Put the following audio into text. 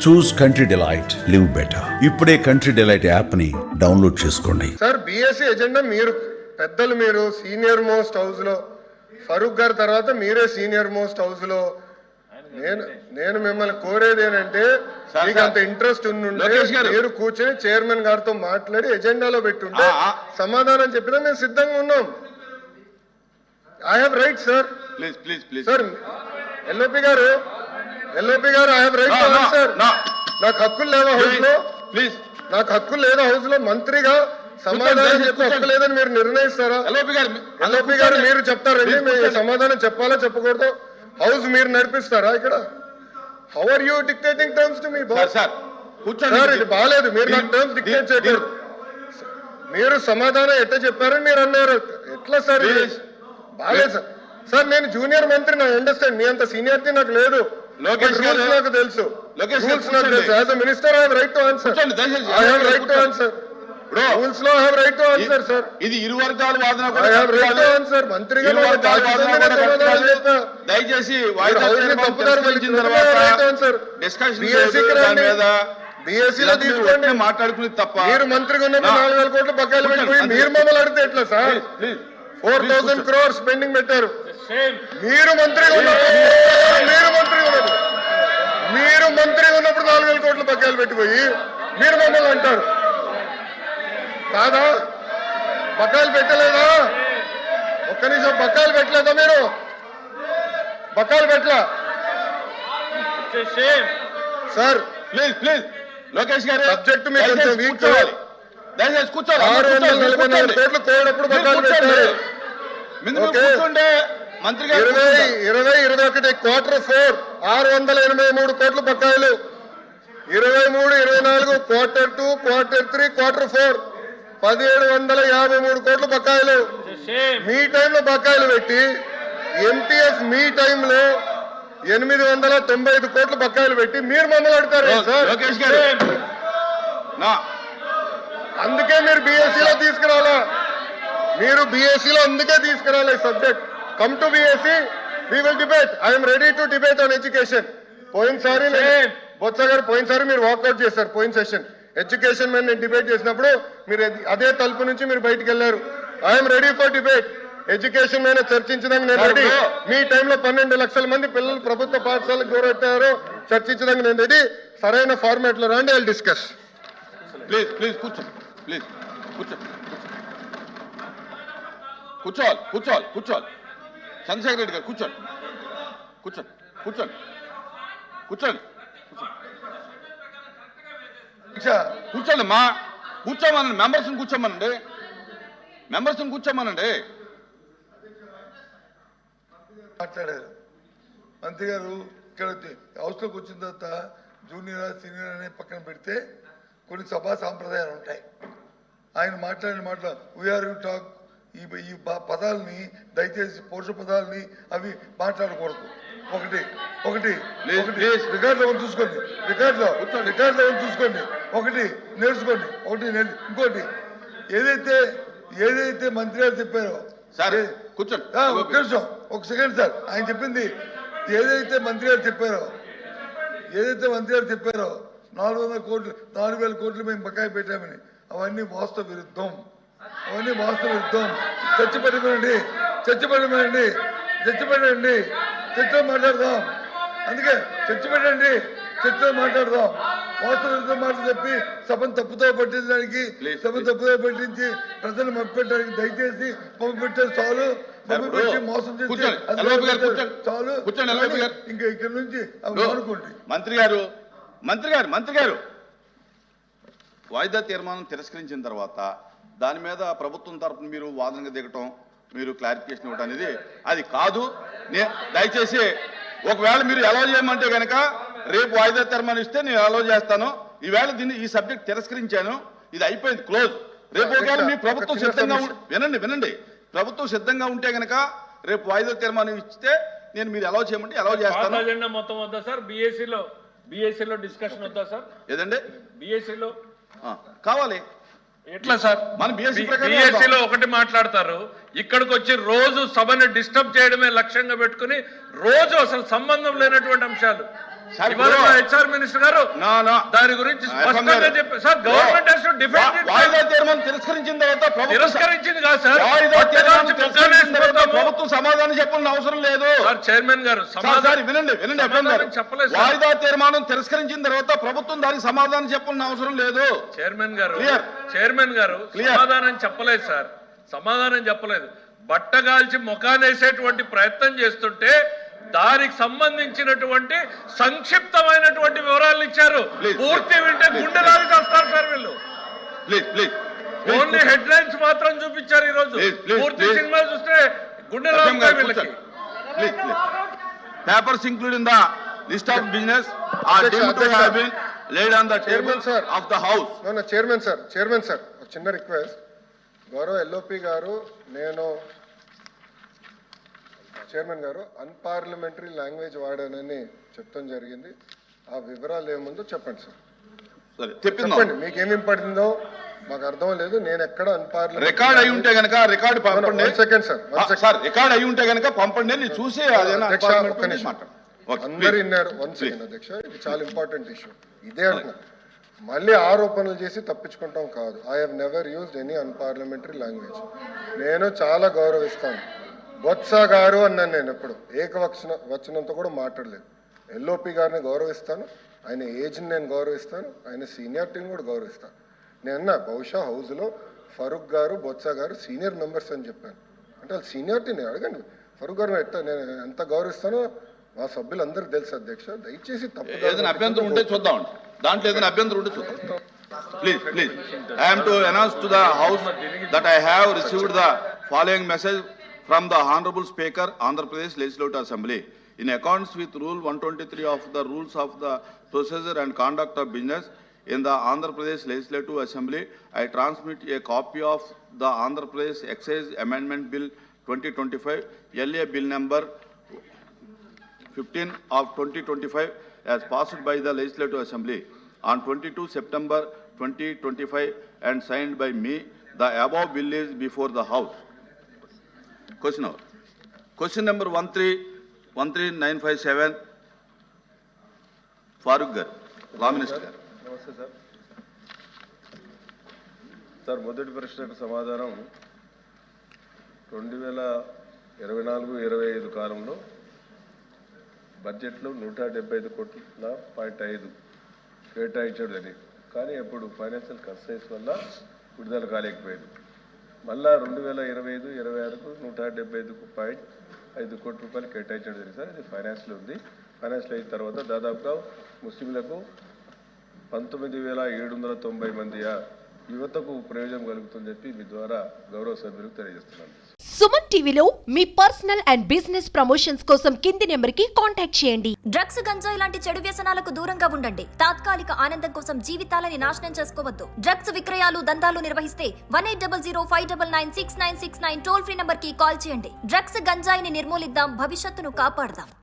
చూస్ country delight, live better. ఇప్పుడే country delight app ని download చేసుకోండి. సార్ బీఎస్సీ ఎజెండా మీరు పెద్దలు, మీరు సీనియర్ మోస్ట్ హౌస్ లో, ఫరూక్ గారి తర్వాత మీరే సీనియర్ మోస్ట్ హౌస్ లో. నేను మిమ్మల్ని కోరేది ఏంటంటే, మీకు అంత ఇంట్రెస్ట్ ఉండుంటే మీరు కూర్చొని చైర్మన్ గారితో మాట్లాడి ఎజెండాలో పెట్టుంటే సమాధానం చెప్పినా మేము సిద్ధంగా ఉన్నాం. I have right sir. Sir LOP గారు I have right to answer. నాకు హక్కులు లేదా హౌస్ లో? నాకు హక్కులు లేదా హౌస్ లో? మంత్రిగా సమాధానం చెప్పే హక్కు లేదని మీరు నిర్ణయిస్తారా? ఎల్ఓపి గారు మీరు చెప్తారండి, మీరు సమాధానం చెప్పాలా చెప్పకూడదు? హౌస్ మీరు నడిపిస్తారా ఇక్కడ? How are you dictating terms to me? Sir ఇది బాగాలేదు, మీరు నాకు టర్మ్స్ డిక్టేట్ చేయకూడదు. మీరు సమాధానం ఎట్లా చెప్పారని మీరు అన్నారు. ఎట్లా సార్ ఇది? బాగాలేదు సార్. సార్ నేను జూనియర్ మంత్రి, నా అండర్స్టాండ్. మీ అంత సీనియారిటీ నాకు లేదు. రూల్స్ నాకు తెలుసు. As a minister I have right to answer. I have right to answer. Rules లో I have right to answer sir. ఇది ఇరు వర్గాల వాదన. I have right to answer. మంత్రిగా దయచేసి బీఎస్సీలో తీసుకోండి, మాట్లాడుకుని తప్ప. మీరు మంత్రిగా ఉన్నప్పుడు 4,000 కోట్లు బకాయిలు పెట్టిపోయి మీరు మమ్మల్ని అడిగితే ఎట్లా సార్? 4,000 crores పెండింగ్ పెట్టారు. మీరు మంత్రిగా ఉన్నప్పుడు 4,000 కోట్లు బకాయిలు పెట్టిపోయి మీరు మమ్మల్ని అంటారు కాదా? బకాయిలు పెట్టలేదా? ఒక్క నిమిషం, బకాయిలు పెట్టలేదా? మీరు బకాయిలు పెట్టలా సార్? ప్లీజ్ లోకేష్ గారు, సబ్జెక్ట్ మీకు కొంచెం వీక్ కావాలి. దయచేసి కూర్చోవాలి. 644 కోట్లు కోడప్పుడు బకాయిలు పెట్టారు. 2021 Q4 683 కోట్లు బకాయిలు. 23, 24 Q2, Q3, Q4 1,753 కోట్లు బకాయిలు. మీ టైంలో బకాయిలు పెట్టి ఎంటీఎఫ్ మీ టైంలో 895 కోట్లు బకాయిలు పెట్టి మీరు మమ్మల్ని అడతారు సార్? లోకేష్ గారు, అందుకే మీరు బీఎస్సీలో తీసుకురావాలా? మీరు బీఎస్సీలో అందుకే తీసుకురావాలి subject. Come to BSc, we will debate. I'm ready to debate on education. పోయినసారి బొత్స గారు మీరు వాకౌట్ చేశారు. పోయిన సెషన్ ఎడ్యుకేషన్ మీద నేను డిబేట్ చేసినప్పుడు మీరు అదే తలుపు నుంచి మీరు బయటకు వెళ్ళారు. I'm ready for debate. Education మీద చర్చించడానికి నేను రెడీ. మీ టైంలో 12 లక్షల మంది పిల్లలు ప్రభుత్వ పాఠశాలకు దూరట్టారో చర్చించడానికి నేను రెడీ. సరైన ఫార్మాట్ లో రండి, ఐ విల్ డిస్కస్. ప్లీజ్ కూర్చోవాలి. చంద్రశేఖర్ రెడ్డి గారు కూర్చోండి అమ్మా. కూర్చోమనండి, మెంబర్స్ని కూర్చోమనండి. మాట్లాడారు మంత్రి గారు. ఇక్కడ హౌస్లోకి వచ్చిన తర్వాత జూనియర్ సీనియర్ అనే పక్కన పెడితే కొన్ని సభా సాంప్రదాయాలు ఉంటాయి. ఆయన మాట్లాడిన మాటలు వీఆర్ యూ టాక్, ఈ పదాలని దయచేసి పౌరుష పదాలని అవి మాట్లాడకూడదు. ఒకటి రికార్డులో చూసుకోండి. రికార్డులో చూసుకోండి. ఒకటి నేర్చుకోండి. ఇంకోటి ఏదైతే మంత్రి గారు చెప్పారో కూర్చోండి. ఒక సెకండ్ సార్. ఆయన చెప్పింది ఏదైతే మంత్రి గారు చెప్పారో 400 కోట్లు 4,000 కోట్లు మేము బకాయి పెట్టామని, అవన్నీ వాస్తవ విరుద్ధం. చర్చలో మాట్లాడదాం. అందుకే చర్చలో మాట్లాడదాం. వాస్తవ విరుద్ధం మాటలు చెప్పి సభను తప్పుతో పట్టించడానికి, పట్టించి ప్రజలు మభ్యపెట్టడానికి దయచేసి మభ్యపెట్టారు చాలు. మభ్యపెట్టి మోసం చేసి చాలు. ఇంకా ఇక్కడ నుంచి అనుకోండి. మంత్రి గారు వాయిదా తీర్మానం తిరస్కరించిన తర్వాత దాని మీద ప్రభుత్వం తరఫున మీరు వాదనగా దిగటం, మీరు క్లారిఫికేషన్ ఇవ్వటం అనేది అది కాదు. దయచేసి ఒకవేళ మీరు అలౌ చేయమంటే కనుక రేపు వాయిదా తీర్మానం ఇస్తే నేను అలౌ చేస్తాను. ఈవేళ ఈ సబ్జెక్ట్ తిరస్కరించాను, ఇది అయిపోయింది, క్లోజ్. రేపు ఒకవేళ మీ ప్రభుత్వం సిద్ధంగా వినండి ప్రభుత్వం సిద్ధంగా ఉంటే కనుక రేపు వాయిదా తీర్మానం ఇస్తే నేను మీరు అలౌ చేయమంటే అలౌ చేస్తాను. అజెండా మొత్తం వద్దా సార్? బీఎస్సీలో డిస్కషన్ వద్దా సార్? ఏదండి బీఎస్సీలో కావాలి. ఎట్లా సార్? మన బీఎస్సీలో ఒకటి మాట్లాడతారు, ఇక్కడికి వచ్చి రోజు సభను డిస్టర్బ్ చేయడమే లక్ష్యంగా పెట్టుకుని రోజు అసలు సంబంధం లేనటువంటి అంశాలు సార్, ఇవాళ ఇప్పుడు- మా హెచ్ఆర్ మినిస్టర్ గారు No, no. దాని గురించి FM స్పష్టంగా గారు. చెప్పారు. Sir government has to defend it. వాయిదా తీర్మానం తిరస్కరించిన తర్వాత ప్రభుత్వం తిరస్కరించింది కాదు సార్. వాయిదా కొత్తగా తీర్మానం వచ్చి తిరస్కరించిన తర్వాత మొక్కాలేసిపోతాము. ప్రభుత్వం సమాధానం చెప్పాల్సిన అవసరం లేదు. సార్ చైర్మన్ గారు సార్, సమాధానం వినండి FM గారు. సమాధానం చెప్పలేదు సార్. వాయిదా తీర్మానం తిరస్కరించిన తర్వాత ప్రభుత్వం దానికి సమాధానం చెప్పాల్సిన అవసరం లేదు. చైర్మన్ గారు Clear. చైర్మన్ గారు Clear. సమాధానం చెప్పలేదు సార్. సమాధానం చెప్పలేదు. బట్టగాల్చి ముఖానేసేటువంటి ప్రయత్నం చేస్తుంటే దానికి సంబంధించినటువంటి సంక్షిప్తమైనటువంటి వివరాలు ఇచ్చారు. Please, పూర్తి please, వింటే please, గుండెలాగి వస్తారు సార్ వీళ్ళు. ప్లీజ్ ఓన్లీ హెడ్ లైన్స్ మాత్రం చూపించారు ఈ రోజు. Please, please, పూర్తి please. సినిమా చూస్తే గుండెలాగుతాయి వీళ్ళకి. Please papers include in the list of business are అధ్యక్ష, డీమ్డ్ టు అధ్యక్ష. Have been laid on the table Chairman, sir. Of the house. Chairman sir ఒక చిన్న రిక్వెస్ట్. గౌరవ ఎల్ఓపి గారు, నేను చైర్మన్ గారు అన్పార్లమెంటరీ లాంగ్వేజ్ వాడానని చెప్పడం జరిగింది. ఆ వివరాలు ఏముందో చెప్పండి సార్. సరే తెప్పిందాం. చెప్పండి మీకేమేం పడిందో మాకు అర్థం లేదు. నేను ఎక్కడ అన్పార్లమెంటరీ రికార్డ్ అయి ఉంటే గనక రికార్డు పంపండి. సెకండ్ సార్ సార్ రికార్డ్ అయి ఉంటే గనక పంపండి. నేను చూసి అదేనా అధ్యక్ష, parliament ఒక్క నిమిషం. మాట్లాడు. Okay, అందరు please. విన్నారు. వన్ సెకండ్ అధ్యక్ష, ఇది చాలా ఇంపార్టెంట్ ఇష్యూ. ఇదే అంటున్నా, మళ్ళీ ఆరోపణలు చేసి తప్పించుకుంటాం కాదు. I have never used any unparliamentary language. నేను చాలా గౌరవిస్తాను. బొత్స గారు అన్నాను నేను ఎప్పుడు వచనంతో కూడా మాట్లాడలేదు. ఎల్ఓపి గారిని గౌరవిస్తాను, ఆయన ఏజ్ని నేను గౌరవిస్తాను, ఆయన సీనియారిటీని కూడా గౌరవిస్తాను. నేను బహుశా హౌస్లో ఫరూక్ గారు, బొత్స గారు సీనియర్ మెంబర్స్ అని చెప్పాను. అంటే వాళ్ళు సీనియారిటీని అడగండి. ఫరూక్ గారు నేను ఎంత గౌరవిస్తానో మా సభ్యులందరికీ తెలుసు అధ్యక్ష. దయచేసి ఏదైనా అభ్యంతరం ఉంటే చూద్దామండి. దాంట్లో ఏదైనా అభ్యంతరం ఉంటే చూద్దాం. Please I'm to announce to the house that I have received the following message from the honourable speaker Andhra Pradesh legislative assembly. In accordance with Rule 123 of the Rules of the Procedure and Conduct of Business in the Andhra Pradesh Legislative Assembly, I transmit a copy of the Andhra Pradesh Excise Amendment Bill 2025, LA Bill number 15 of 2025 as passed by the Legislative Assembly on 22 September 2025 and signed by me. The above bill is before the House. Question over. Question number 13957, Farooq Gar, Law Minister. నమస్తే sir. Sir మొదటి ప్రశ్నకు సమాధానం 2024-25 కాలంలో బడ్జెట్లో 175 కోట్ల point 5 కేటాయించడం జరిగింది. కానీ అప్పుడు ఫైనాన్షియల్ కన్స్ట్రెయిన్స్ వల్ల విడుదల కాలేకపోయింది. మళ్ళా 2025-26కు 175.5 కోట్ల రూపాయలు కేటాయించడం జరిగింది సార్. ఇది ఫైనాన్స్లో ఉంది. ఫైనాన్స్లో అయిన తర్వాత దాదాపుగా ముస్లింలకు 19,790 మంది యువతకు ప్రయోజనం కలుగుతుందని చెప్పి మీ ద్వారా గౌరవ సభ్యులకు తెలియజేస్తున్నాను. సుమన్ టీవీలో మీ పర్సనల్ అండ్ బిజినెస్ ప్రమోషన్స్ కోసం కింది నెంబర్కి కాంటాక్ట్ చేయండి. డ్రగ్స్, గంజాయి లాంటి చెడు వ్యసనాలకు దూరంగా ఉండండి. తాత్కాలిక ఆనందం కోసం జీవితాలని నాశనం చేసుకోవద్దు. డ్రగ్స్ విక్రయాలు, దందాలు నిర్వహిస్తే 1800-599-6969 టోల్ ఫ్రీ నంబర్ కి కాల్ చేయండి. డ్రగ్స్, గంజాయిని నిర్మూలిద్దాం, భవిష్యత్తును కాపాడదాం.